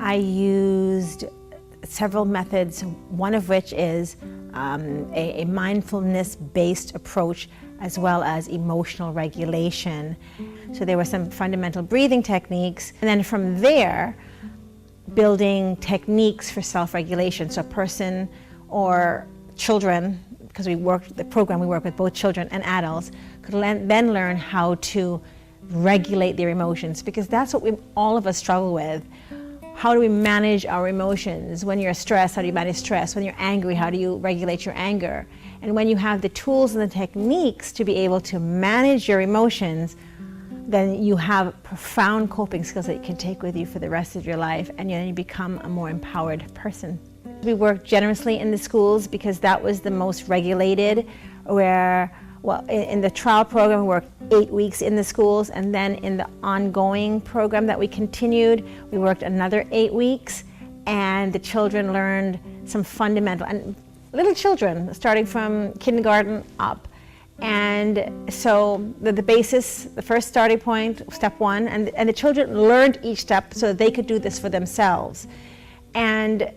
I used several methods, one of which is a mindfulness-based approach as well as emotional regulation. So there were some fundamental breathing techniques, and then from there, building techniques for self-regulation. So a person or children, because we work with both children and adults, could then learn how to regulate their emotions, because that's what all of us struggle with. How do we manage our emotions? When you're stressed, how do you manage stress? When you're angry, how do you regulate your anger? And when you have the tools and the techniques to be able to manage your emotions, then you have profound coping skills that you can take with you for the rest of your life, and then you become a more empowered person. We worked generously in the schools because that was the most regulated, where, well, in the trial program we worked 8 weeks in the schools, and then in the ongoing program that we continued, we worked another 8 weeks, and the children learned some fundamental, and little children starting from kindergarten up. And so the basis, the first starting point, step one, and the children learned each step so that they could do this for themselves. And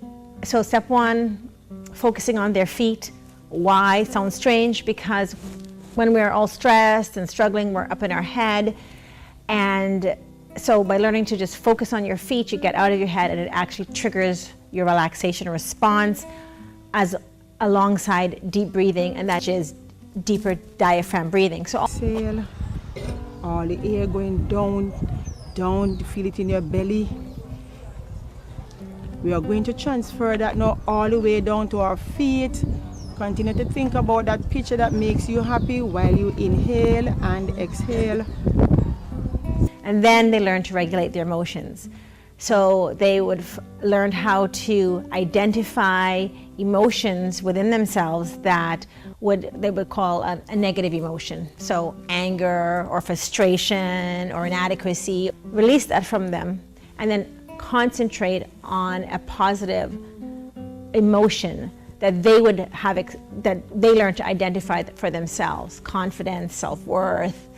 so step one, focusing on their feet. Why? Sounds strange, because when we're all stressed and struggling, we're up in our head. And so by learning to just focus on your feet, you get out of your head, and it actually triggers your relaxation response as alongside deep breathing, and that is deeper diaphragm breathing. So exhale, all the air going down, feel it in your belly. We are going to transfer that now all the way down to our feet. Continue to think about that picture that makes you happy while you inhale and exhale. And then they learn to regulate their emotions. So they would learn how to identify emotions within themselves that they would call a negative emotion. So anger or frustration or inadequacy, release that from them, and then concentrate on a positive emotion that they would have, that they learn to identify for themselves: confidence, self-worth,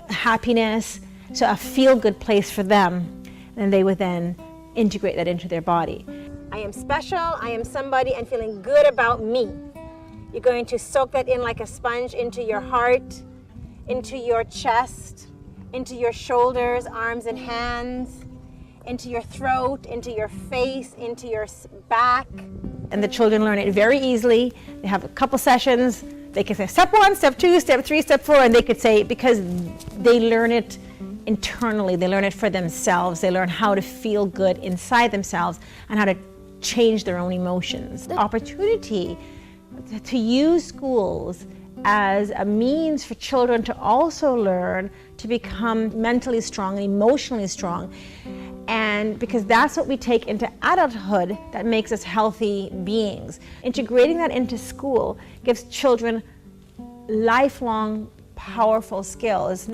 happiness. So a feel-good place for them, and they would then integrate that into their body. I am special, I am somebody, and feeling good about me. You're going to soak that in like a sponge into your heart, into your chest, into your shoulders, arms and hands, into your throat, into your face, into your back. And the children learn it very easily. They have a couple sessions. They can say step one, step two, step three, step four, and they could say, because they learn it internally, they learn it for themselves, they learn how to feel good inside themselves and how to change their own emotions. The opportunity to use schools as a means for children to also learn to become mentally strong and emotionally strong, and because that's what we take into adulthood that makes us healthy beings. Integrating that into school gives children lifelong powerful skills.